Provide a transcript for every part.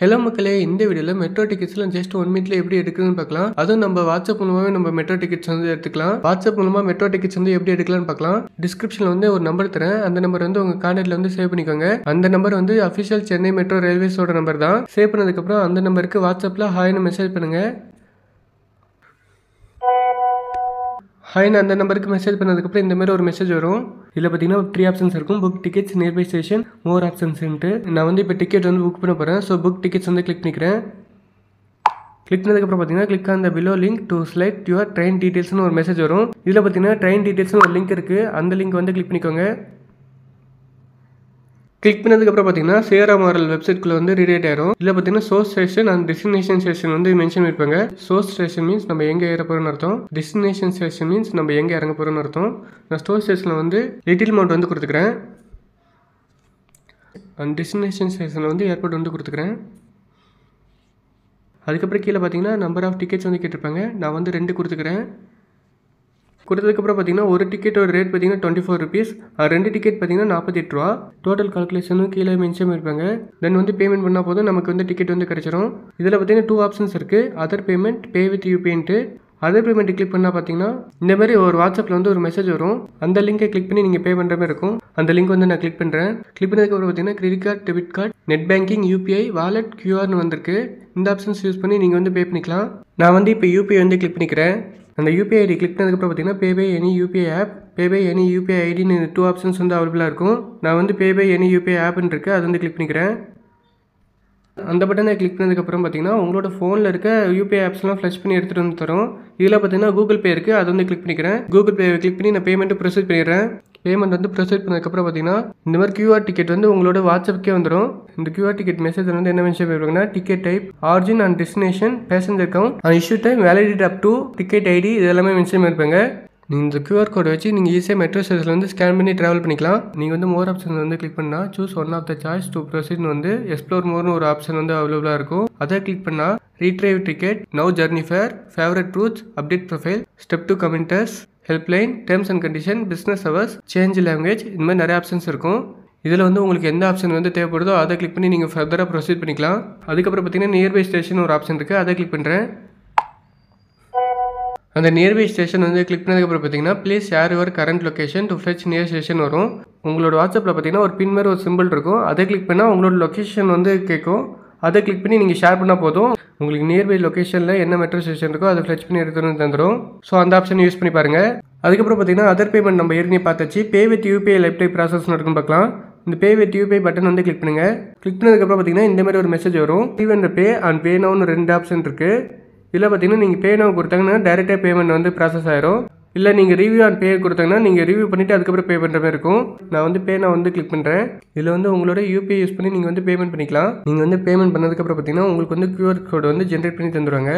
Hello மக்களே, இந்த வீடியோல மெட்ரோ டிக்கெட்ஸ்லாம் ஜஸ்ட் 1 மினிட்ல எப்படி எடுக்குதுன்னு பார்க்கலாம். அதுவும் நம்ம வாட்ஸ்அப் மூலமாவே நம்ம மெட்ரோ டிக்கெட்ஸ் வந்து எடுத்துக்கலாம். வாட்ஸ்அப் மூலமா மெட்ரோ டிக்கெட்ஸ் வந்து எப்படி எடுக்கலாம்னு பார்க்கலாம். டிஸ்கிரிப்ஷன்ல வந்து ஒரு நம்பர் தரேன். அந்த நம்பர் வந்து உங்க கான்டாக்ட்ல வந்து சேவ் பண்ணிக்கோங்க. அந்த நம்பர் வந்து அஃபிஷியல் சென்னை மெட்ரோ ரயில்வேஸோட நம்பர் தான். சேவ் பண்ணதுக்கு அப்புறம் அந்த நம்பருக்கு வாட்ஸ்அப்ல ஹாய்னு மெசேஜ் பண்ணுங்க. ஹாய்னு அந்த நம்பருக்கு மெசேஜ் பண்ணதுக்கப்புறம் இந்த மாதிரி ஒரு மெசேஜ் வரும். இதில் பார்த்தீங்கன்னா 3 ஆப்ஷன்ஸ் இருக்கும். Book tickets, nearby station, more ஆப்ஷன்ஸ்ன்ட்டு. நான் வந்து இப்போ டிக்கெட் வந்து புக் பண்ண போகிறேன். ஸோ புக் டிக்கெட்ஸ் வந்து கிளிக் பண்ணிக்கிறேன். கிளிக் பண்ணதுக்கப்புறம் பார்த்தீங்கன்னா click on the below link to select your train டீட்டெயில்ஸ்னு ஒரு மெசேஜ் வரும். இதில் பார்த்தீங்கன்னா ட்ரெயின் டீட்டெயில்ஸ்னு ஒரு லிங்க் இருக்குது. அந்த லிங்க் வந்து கிளிக் பண்ணிக்கோங்க. கிளிக் பண்ணதுக்கப்புறம் பார்த்தீங்கன்னா சேராமாரல் வெப்சைட்குள்ளே வந்து ரீடேட் ஆயிரும். இதில் பார்த்தீங்கன்னா source station and destination station வந்து மென்ஷன் பண்ணியிருப்பாங்க. சோர்ஸ் ஸ்டேஷன் மீன்ஸ் நம்ம எங்கே ஏற போகிறோம்னு அர்த்தம். டெஸ்டினேஷன் ஸ்டேஷன் மீன்ஸ் நம்ம எங்கே இறங்க போகிறோம்னு அர்த்தம். நான் சோர்ஸ் ஸ்டேஷனில் வந்து லிட்டில் மவுண்ட் வந்து கொடுத்துக்கிறேன். அண்ட் டெஸ்டினேஷன் ஸ்டேஷனில் வந்து ஏர்போர்ட் வந்து கொடுத்துக்கிறேன். அதுக்கப்புறம் கீழே பார்த்தீங்கன்னா நம்பர் ஆஃப் டிக்கெட்ஸ் வந்து கேட்டிருப்பாங்க. நான் வந்து 2 கொடுத்துக்கிறேன். கொடுத்ததுக்கப்புறம் பார்த்தீங்கன்னா ஒரு டிக்கெட்டோட ரேட் பார்த்தீங்கன்னா 24 ருபீஸ். 2 டிக்கெட் பார்த்தீங்கன்னா 48 ரூபா. டோட்டல் கால்குலேஷனும் கீழே மென்ஷன் பண்ணியிருப்பாங்க. தென் வந்து பேமெண்ட் பண்ணால் போதும் நமக்கு வந்து டிக்கெட் வந்து கிடச்சிரும். இதில் பார்த்தீங்கன்னா 2 ஆப்ஷன்ஸ் இருக்குது. அதர் பேமெண்ட், பே வித் யூபிஐன்ட்டு. அதர் பேமெண்ட் கிளிக் பண்ணால் பார்த்தீங்கன்னா இந்த மாதிரி ஒரு வாட்ஸ்அப்பில் வந்து ஒரு மெசேஜ் வரும். அந்த லிங்கை கிளிக் பண்ணி நீங்கள் பே பண்ணுற மாதிரி இருக்கும். அந்த லிங்க் வந்து நான் கிளிக் பண்ணுறேன். கிளிக் பண்ணதுக்கப்புறம் பார்த்தீங்கன்னா credit card, debit card, net banking, UPI, wallet, கியூஆர்னு வந்திருக்கு. இந்த ஆப்ஷன்ஸ் யூஸ் பண்ணி நீங்கள் வந்து பே பண்ணிக்கலாம். நான் வந்து இப்போ யூபிஐ வந்து கிளிக் பண்ணிக்கிறேன். அந்த யூபிஐ ஐடி கிளிக் பண்ணதுக்கப்புறம் பார்த்தீங்கன்னா pay by any UPI app, pay by any UPI ஐடின்னு 2 ஆப்ஷன்ஸ் வந்து அவைலபிளாக இருக்கும். நான் வந்து பே பை எனி யூபிஐ ஆப்னு இருக்குது, அது வந்து கிளிக் பண்ணிக்கிறேன். அந்த பட்டனை கிளிக் பண்ணதுக்கப்புறம் பார்த்தீங்கன்னா உங்களோட ஃபோனில் இருக்க யூபிஐ ஆப்ஸ்லாம் ஃப்ளஷ் பண்ணி எடுத்துகிட்டு வந்து தரும். இதில் பார்த்தீங்கன்னா கூகுள் பே இருக்குது, அது வந்து கிளிக் பண்ணிக்கிறேன். கூகுள் பே கிளிக் பண்ணி நான் பேமெண்ட்டு ப்ரொசீட் பண்ணிடுறேன். பேமெண்ட் வந்து ப்ரொசீட் பண்ணதுக்கப்புறம் பார்த்தீங்கன்னா இந்த மாதிரி கியூஆர் டிக்கெட் வந்து உங்களோட வாட்ஸ்அப்புக்கே வந்துடும். இந்த கியூஆர் டிக்கெட் மெசேஜ் வந்து என்ன மென்ஷன் பண்ணிருப்பாங்கன்னா ticket type, origin and destination, passenger count, issue time, validity up to, ticket ID, இது எல்லாமே மென்ஷன் பண்ணியிருப்பாங்க. நீங்கள் இந்த கியூஆர் கோடை வச்சு நீங்கள் ஈஸியாக மெட்ரோ ஸ்டேஷனில் வந்து ஸ்கேன் பண்ணி ட்ராவல் பண்ணிக்கலாம். நீங்கள் வந்து மோர் ஆப்ஷன் வந்து கிளிக் பண்ணால் choose one of the choice to ப்ரொசீட்னு வந்து எக்ஸ்ப்ளோர் மோர்னு ஒரு ஆப்ஷன் வந்து அவைலபிளாக இருக்கும். அதை கிளிக் பண்ணால் retrieve ticket, now journey fare, favourite routes, update profile, step to commanders, helpline, terms and condition, business hours, change language, இந்த மாதிரி நிறைய ஆப்ஷன்ஸ் இருக்கும். இதில் வந்து உங்களுக்கு எந்த ஆப்ஷன் வந்து தேவைப்படுதோ அதை கிளிக் பண்ணி நீங்கள் ஃபர்தராக ப்ரொசீட் பண்ணிக்கலாம். அதுக்கப்புறம் பார்த்தீங்கன்னா நியர்பை ஸ்டேஷன் ஒரு ஆப்ஷன் இருக்குது, அதை கிளிக் பண்ணுறேன். அந்த நியர்பை ஸ்டேஷன் வந்து கிளிக் பண்ணதுக்கப்புறம் பார்த்தீங்கன்னா please share your current location to fetch near station வரும். உங்களோட வாட்ஸ்அப்பில் பார்த்தீங்கன்னா ஒரு பின் மாதிரி ஒரு சிம்பிள் இருக்கும். அதை கிளிக் பண்ணால் உங்களோட லொக்கேஷன் வந்து கேட்கும். அதை கிளிக் பண்ணி நீங்கள் ஷேர் பண்ணால் போதும். உங்களுக்கு நியர்பை லொக்கேஷனில் என்ன மெட்ரோ ஸ்டேஷன் இருக்கோ அதை ஃப்ளெச் பண்ணி எடுத்துகிட்டு வந்து தந்துடும். ஸோ அந்த ஆப்ஷன் யூஸ் பண்ணி பாருங்கள். அதுக்கப்புறம் பார்த்தீங்கன்னா அதர் பேமெண்ட் நம்ம ஏற்கனவே பார்த்தாச்சு. Pay with UPI life time process நடக்கும் பார்க்கலாம். இந்த பே வித் யூபிஐ பட்டன் வந்து கிளிக் பண்ணுங்கள். கிளிக் பண்ணதுக்கப்புறம் பார்த்தீங்கன்னா இந்த மாதிரி ஒரு மெசேஜ் வரும். ஈவன் பே அண்ட் பே நவுன்னு 2 ஆப்ஷன் இருக்குது. இதில் பார்த்தீங்கன்னா நீங்கள் பே நவ் கொடுத்தாங்கன்னா டேரெக்டாக பேமெண்ட் வந்து ப்ராசஸ் ஆயிரும். இல்லை நீங்கள் ரிவ்யூ அண்ட் பே கொடுத்தாங்கன்னா நீங்கள் ரிவ்யூ பண்ணிவிட்டு அதுக்கப்புறம் பே பண்ணுற மாதிரி இருக்கும். நான் வந்து பே நவ் வந்து கிளிக் பண்ணுறேன். இதில் வந்து உங்களோட யூபிஐ யூஸ் பண்ணி நீங்கள் வந்து பேமெண்ட் பண்ணிக்கலாம். நீங்கள் வந்து பேமெண்ட் பண்ணதுக்கப்புறம் பார்த்தீங்கன்னா உங்களுக்கு வந்து கியூஆர் கோடு வந்து ஜென்ரேட் பண்ணி தந்துடுவாங்க.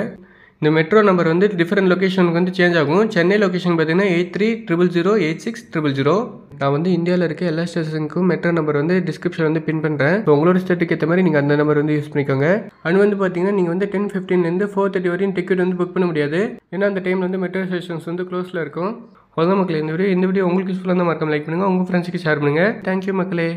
இந்த மெட்ரோ நம்பர் வந்து டிஃப்ரெண்ட் லொக்கேஷனுக்கு வந்து சேஞ்ச் ஆகும். சென்னை லொக்கேஷன் பார்த்தீங்கன்னா 8300086000. நான் வந்து இந்தியாவில் இருக்க எல்லா ஸ்டேஷனுக்கும் மெட்ரோ நம்பர் வந்து டிஸ்கிரிப்ஷன் வந்து பின் பண்ணுறேன். ஸோ உங்களோட ஸ்டேட்டுக்கு ஏற்ற மாதிரி நீங்கள் அந்த நம்பர் வந்து யூஸ் பண்ணிக்கோங்க. அண்ட் வந்து பார்த்தீங்கன்னா நீங்கள் வந்து 10:15 4:30 வரையும் டிக்கெட் வந்து புக் பண்ண முடியாது. ஏன்னா அந்த டைமில் வந்து மெட்ரோ ஸ்டேஷன்ஸ் வந்து க்ளோஸில் இருக்கும். அவ்வளோதான் மக்களே, இந்த வீடியோ உங்களுக்கு யூஸ்ஃபுல்லாக இருந்தால் மறக்காம லைக் பண்ணுங்கள், உங்கள் ஃப்ரெண்ட்ஸுக்கு ஷேர் பண்ணுங்கள். தேங்க்யூ மக்களே.